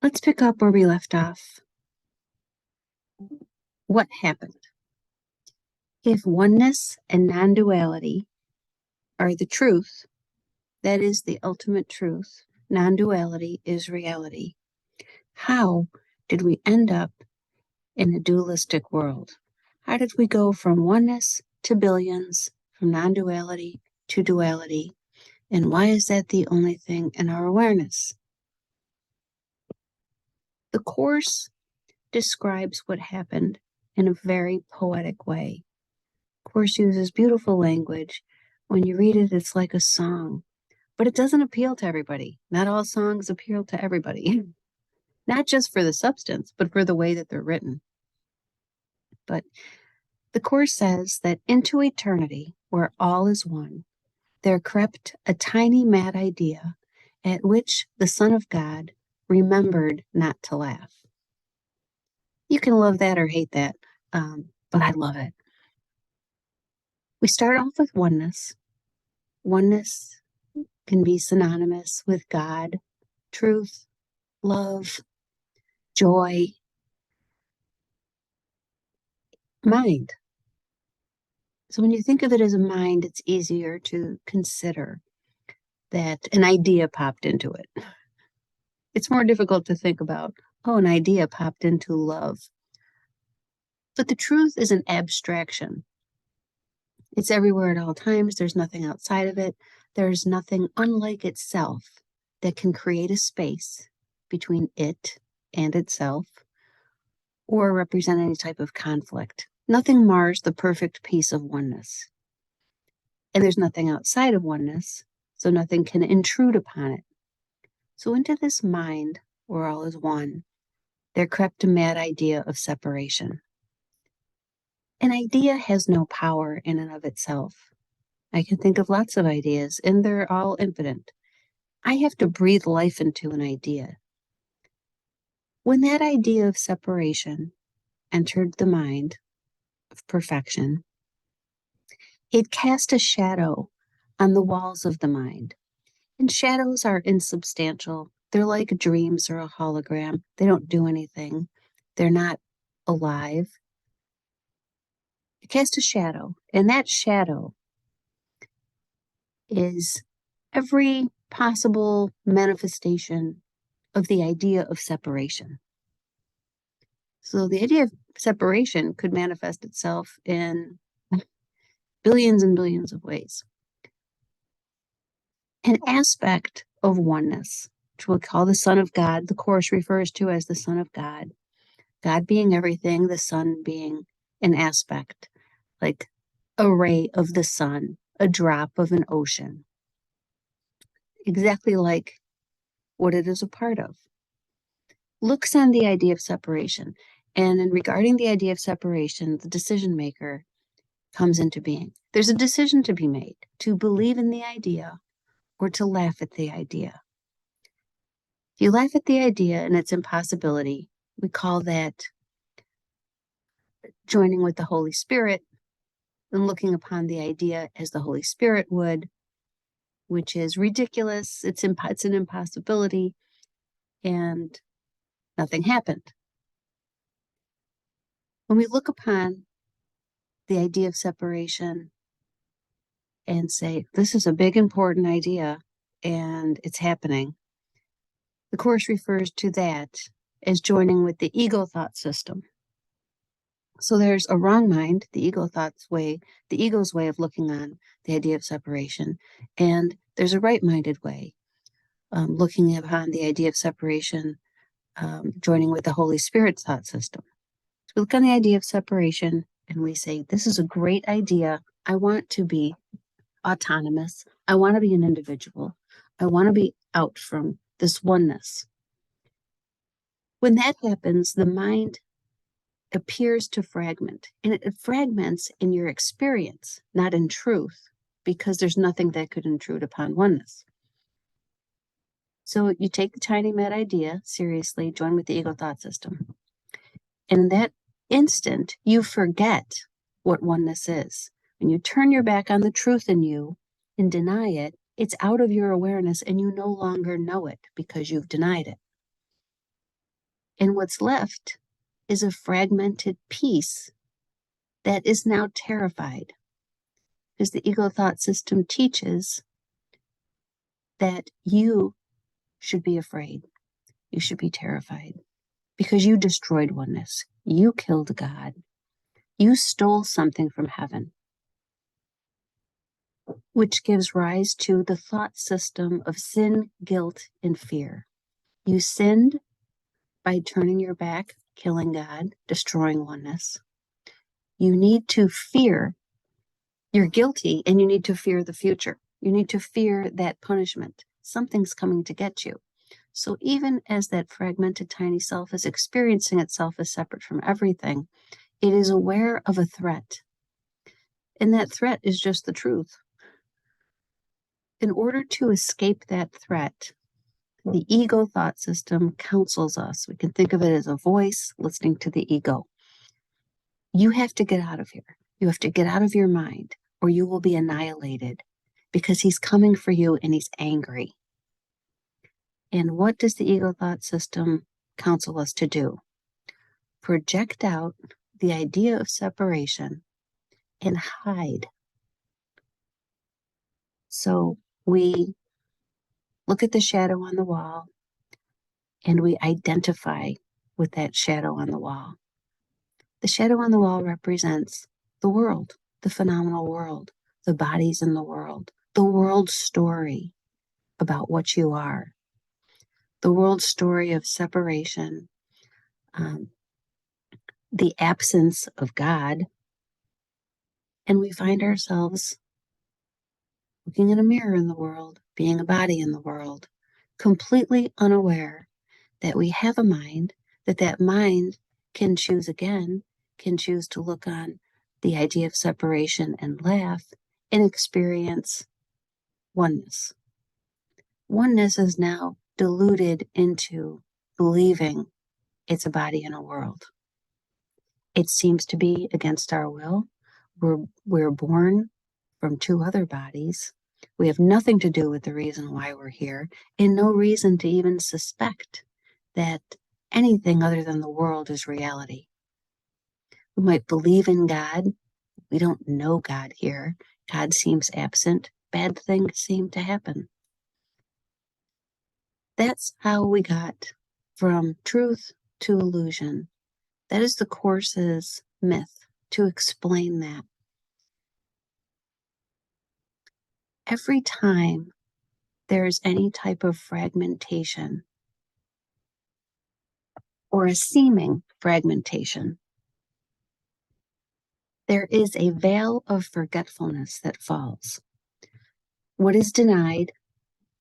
Let's pick up where we left off. What happened? If oneness and non-duality are the truth, that is the ultimate truth, non-duality is reality, how did we end up in a dualistic world? How did we go from oneness to billions, from non-duality to duality? And why is that the only thing in our awareness? The Course describes what happened in a very poetic way. Course uses beautiful language. When you read it, it's like a song, but it doesn't appeal to everybody. Not all songs appeal to everybody, not just for the substance, but for the way that they're written. But the Course says that into eternity, where all is one, there crept a tiny mad idea at which the Son of God remembered not to laugh. You can love that or hate that, but I love it. We start off with oneness. Oneness can be synonymous with God, truth, love, joy, mind. So when you think of it as a mind, it's easier to consider that an idea popped into it. It's more difficult to think about, oh, an idea popped into love. But the truth is an abstraction. It's everywhere at all times. There's nothing outside of it. There's nothing unlike itself that can create a space between it and itself or represent any type of conflict. Nothing mars the perfect peace of oneness. And there's nothing outside of oneness, so nothing can intrude upon it. So into this mind, where all is one, there crept a mad idea of separation. An idea has no power in and of itself. I can think of lots of ideas, and they're all impotent. I have to breathe life into an idea. When that idea of separation entered the mind of perfection, it cast a shadow on the walls of the mind. And shadows are insubstantial. They're like dreams or a hologram. They don't do anything. They're not alive. It cast a shadow, and that shadow is every possible manifestation of the idea of separation. So the idea of separation could manifest itself in billions and billions of ways. An aspect of oneness, which we'll call the Son of God, the Course refers to as the Son of God, God being everything, the Son being an aspect, like a ray of the sun, a drop of an ocean, exactly like what it is a part of. Looks on the idea of separation. And in regarding the idea of separation, the decision maker comes into being. There's a decision to be made to believe in the idea or to laugh at the idea. If you laugh at the idea and its impossibility, we call that joining with the Holy Spirit and looking upon the idea as the Holy Spirit would, which is ridiculous. It's an impossibility, and nothing happened. When we look upon the idea of separation and say, this is a big, important idea, and it's happening, the Course refers to that as joining with the ego thought system. So there's a wrong mind, the ego's way of looking on the idea of separation, and there's a right-minded way, looking upon the idea of separation, joining with the Holy Spirit's thought system. So we look on the idea of separation and we say, this is a great idea. I want to be autonomous. I want to be an individual. I want to be out from this oneness. When that happens, the mind appears to fragment, and it fragments in your experience, not in truth, because there's nothing that could intrude upon oneness. So you take the tiny mad idea seriously, join with the ego thought system. And in that instant, you forget what oneness is. When you turn your back on the truth in you and deny it, it's out of your awareness and you no longer know it because you've denied it. And what's left is a fragmented piece that is now terrified. Because the ego thought system teaches that you should be afraid. You should be terrified because you destroyed oneness. You killed God. You stole something from heaven, which gives rise to the thought system of sin, guilt, and fear. You sinned by turning your back, killing God, destroying oneness. You need to fear. You're guilty, and you need to fear the future. You need to fear that punishment. Something's coming to get you. So even as that fragmented tiny self is experiencing itself as separate from everything, it is aware of a threat. And that threat is just the truth. In order to escape that threat, the ego thought system counsels us. We can think of it as a voice listening to the ego. You have to get out of here. You have to get out of your mind, or you will be annihilated, because he's coming for you and he's angry. And what does the ego thought system counsel us to do? Project out the idea of separation and hide. So we look at the shadow on the wall and we identify with that shadow on the wall. The shadow on the wall represents the world, the phenomenal world, the bodies in the world story about what you are, the world story of separation, the absence of God. And we find ourselves looking in a mirror in the world, being a body in the world, completely unaware that we have a mind, that mind can choose again, can choose to look on the idea of separation and laugh and experience oneness. Oneness is now diluted into believing it's a body in a world. It seems to be against our will. We're born from two other bodies. We have nothing to do with the reason why we're here, and no reason to even suspect that anything other than the world is reality. We might believe in God. We don't know God here. God seems absent. Bad things seem to happen. That's how we got from truth to illusion. That is the Course's myth to explain that. Every time there is any type of fragmentation or a seeming fragmentation, there is a veil of forgetfulness that falls. What is denied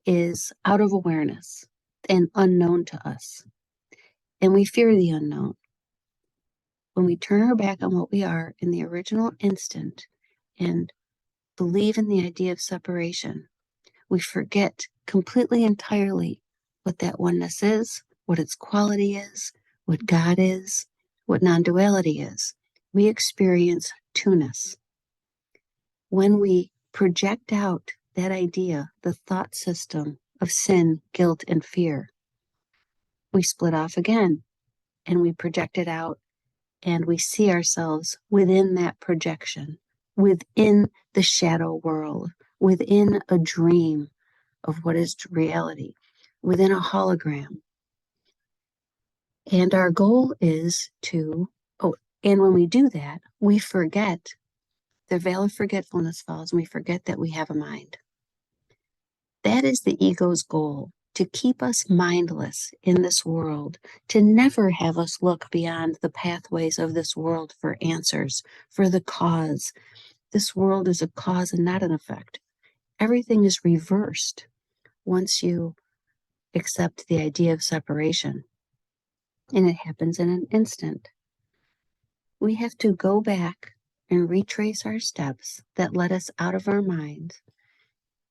is out of awareness and unknown to us. And we fear the unknown. When we turn our back on what we are in the original instant and believe in the idea of separation, we forget completely entirely what that oneness is, what its quality is, what God is, what non-duality is. We experience two-ness. When we project out that idea, the thought system of sin, guilt, and fear, we split off again and we project it out and we see ourselves within that projection, within the shadow world, within a dream of what is reality, within a hologram. And our goal is to, and when we do that, we forget, the veil of forgetfulness falls, and we forget that we have a mind. That is the ego's goal, to keep us mindless in this world, to never have us look beyond the pathways of this world for answers, for the cause. This world is a cause and not an effect. Everything is reversed once you accept the idea of separation. And it happens in an instant. We have to go back and retrace our steps that led us out of our mind,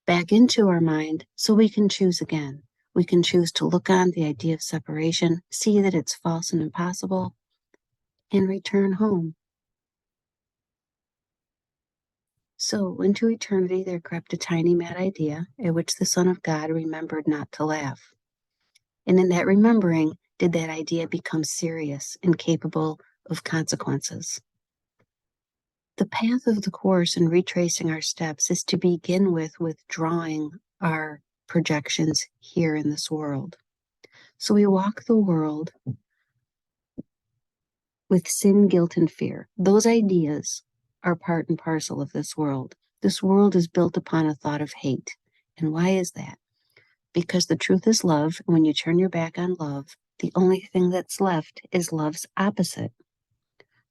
back into our mind, so we can choose again. We can choose to look on the idea of separation, see that it's false and impossible, and return home. So into eternity there crept a tiny mad idea, at which the Son of God remembered not to laugh. And in that remembering, did that idea become serious and capable of consequences. The path of the Course in retracing our steps is to begin with withdrawing our projections here in this world. So we walk the world with sin, guilt, and fear. Those ideas are part and parcel of this world. This world is built upon a thought of hate. And why is that? Because the truth is love, and when you turn your back on love, the only thing that's left is love's opposite.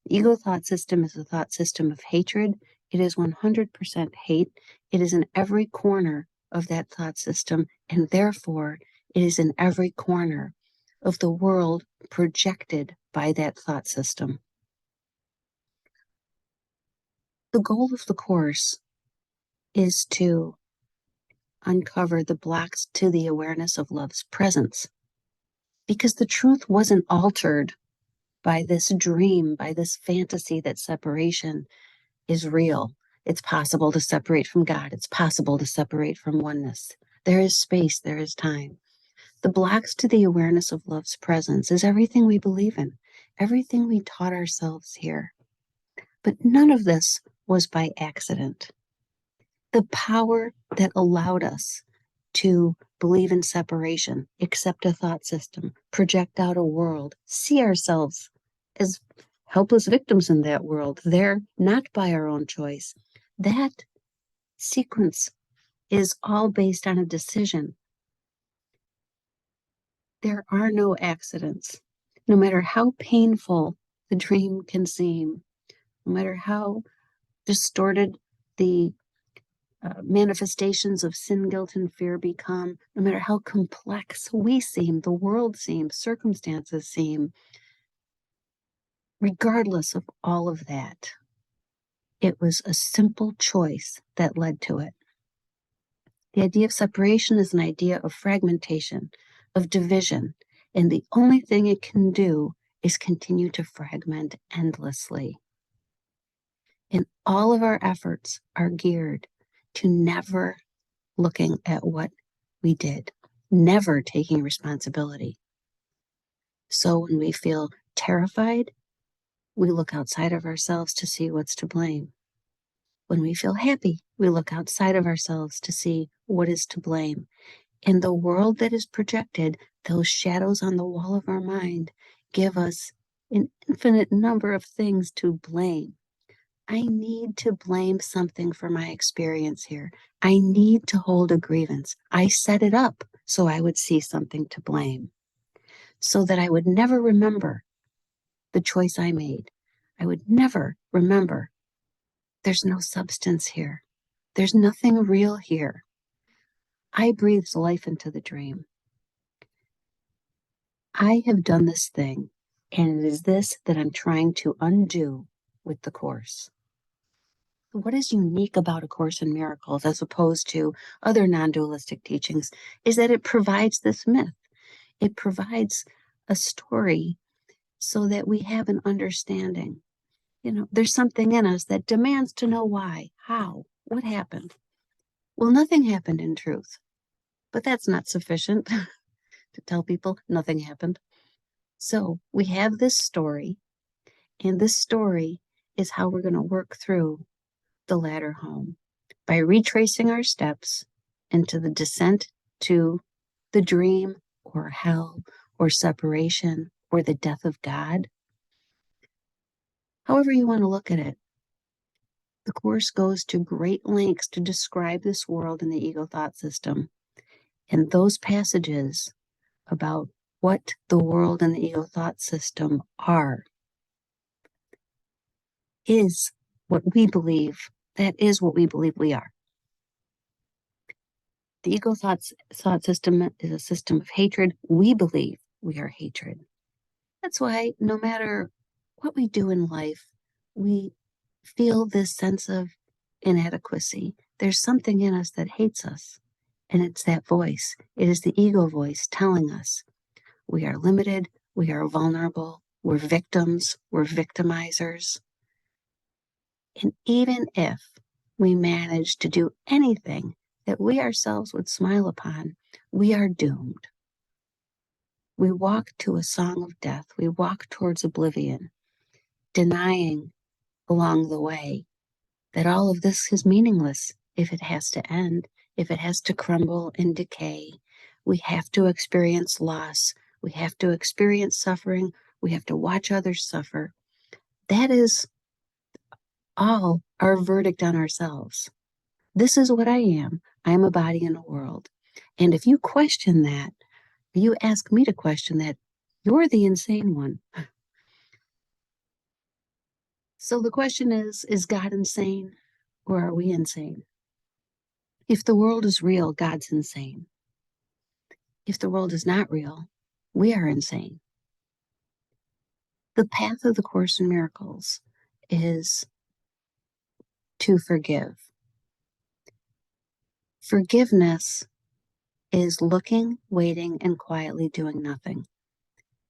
The ego thought system is a thought system of hatred. It is 100% hate. It is in every corner of that thought system, and therefore it is in every corner of the world projected by that thought system. The goal of the Course is to uncover the blocks to the awareness of love's presence, because the truth wasn't altered by this dream, by this fantasy that separation is real. It's possible to separate from God. It's possible to separate from oneness. There is space, there is time. The blocks to the awareness of love's presence is everything we believe in, everything we taught ourselves here. But none of this was by accident. The power that allowed us to believe in separation, accept a thought system, project out a world, see ourselves as helpless victims in that world, there not by our own choice. That sequence is all based on a decision. There are no accidents. No matter how painful the dream can seem, no matter how distorted the manifestations of sin, guilt, and fear become, no matter how complex we seem, the world seems, circumstances seem, regardless of all of that, it was a simple choice that led to it. The idea of separation is an idea of fragmentation, of division, and the only thing it can do is continue to fragment endlessly. And all of our efforts are geared to never looking at what we did, never taking responsibility. So when we feel terrified, we look outside of ourselves to see what's to blame. When we feel happy, we look outside of ourselves to see what is to blame. In the world that is projected, those shadows on the wall of our mind give us an infinite number of things to blame. I need to blame something for my experience here. I need to hold a grievance. I set it up so I would see something to blame, so that I would never remember the choice I made. I would never remember there's no substance here. There's nothing real here. I breathed life into the dream. I have done this thing, and it is this that I'm trying to undo with the Course. What is unique about A Course in Miracles as opposed to other non-dualistic teachings is that it provides this myth. It provides a story so that we have an understanding. You know, there's something in us that demands to know why, how, what happened. Well, nothing happened in truth, but that's not sufficient to tell people nothing happened. So we have this story, and this story is how we're going to work through the ladder home by retracing our steps into the descent to the dream or hell or separation or the death of God. However you want to look at it, the Course goes to great lengths to describe this world in the ego thought system. And those passages about what the world and the ego thought system are is what we believe, that is what we believe we are. The ego thought system is a system of hatred. We believe we are hatred. That's why no matter what we do in life, we feel this sense of inadequacy. There's something in us that hates us, and it's that voice. It is the ego voice telling us we are limited, we are vulnerable, we're victims, we're victimizers. And even if we manage to do anything that we ourselves would smile upon, we are doomed. We walk to a song of death. We walk towards oblivion, denying along the way that all of this is meaningless if it has to end, if it has to crumble and decay. We have to experience loss. We have to experience suffering. We have to watch others suffer. That is all our verdict on ourselves. This is what I am. I am a body in a world. And if you question that, you ask me to question that, you're the insane one. So the question is God insane or are we insane? If the world is real, God's insane. If the world is not real, we are insane. The path of the Course in Miracles is to forgive. Forgiveness is looking, waiting, and quietly doing nothing.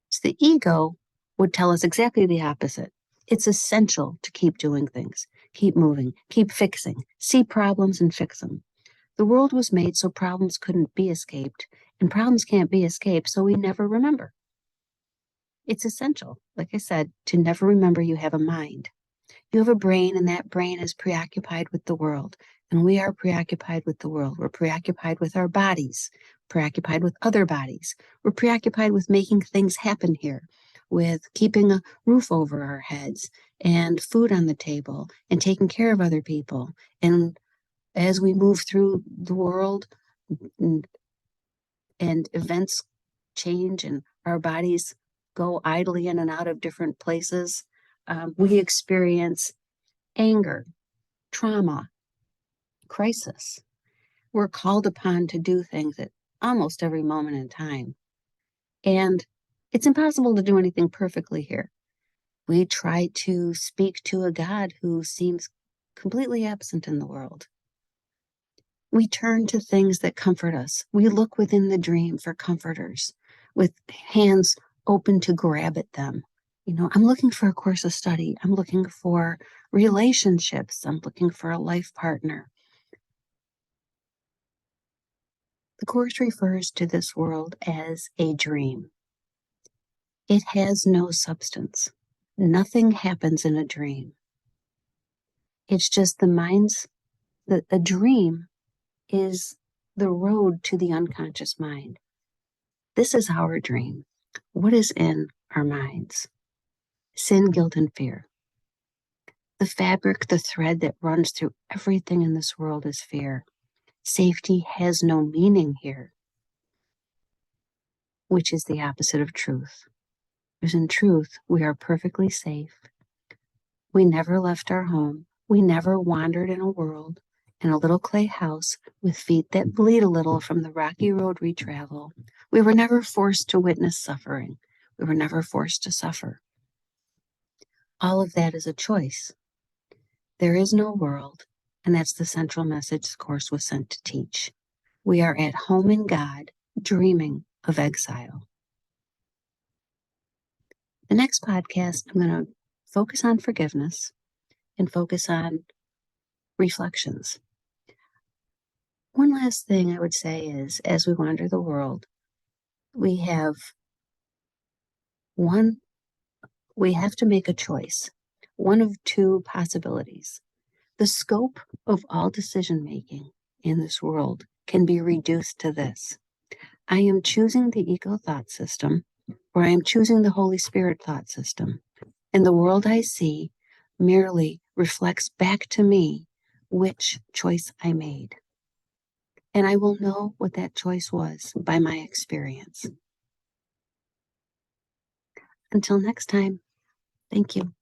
So the ego would tell us exactly the opposite. It's essential to keep doing things, keep moving, keep fixing, see problems and fix them. The world was made so problems couldn't be escaped, and problems can't be escaped, so we never remember. It's essential, like I said, to never remember you have a mind. You have a brain, and that brain is preoccupied with the world. And we are preoccupied with the world. We're preoccupied with our bodies, preoccupied with other bodies. We're preoccupied with making things happen here, with keeping a roof over our heads and food on the table and taking care of other people. And as we move through the world and events change and our bodies go idly in and out of different places, we experience anger, trauma, crisis. We're called upon to do things at almost every moment in time. And it's impossible to do anything perfectly here. We try to speak to a God who seems completely absent in the world. We turn to things that comfort us. We look within the dream for comforters with hands open to grab at them. You know, I'm looking for a course of study. I'm looking for relationships. I'm looking for a life partner. The Course refers to this world as a dream. It has no substance. Nothing happens in a dream. It's just the mind's, a dream is the road to the unconscious mind. This is our dream. What is in our minds? Sin, guilt, and fear. The fabric, the thread that runs through everything in this world is fear. Safety has no meaning here, which is the opposite of truth. Because in truth, we are perfectly safe. We never left our home. We never wandered in a world in a little clay house with feet that bleed a little from the rocky road we travel. We were never forced to witness suffering. We were never forced to suffer. All of that is a choice. There is no world, and that's the central message the Course was sent to teach. We are at home in God, dreaming of exile. The next podcast, I'm going to focus on forgiveness and focus on reflections. One last thing I would say is, as we wander the world, we have to make a choice, one of two possibilities. The scope of all decision making in this world can be reduced to this. I am choosing the ego thought system, or I am choosing the Holy Spirit thought system. And the world I see merely reflects back to me which choice I made. And I will know what that choice was by my experience. Until next time, thank you.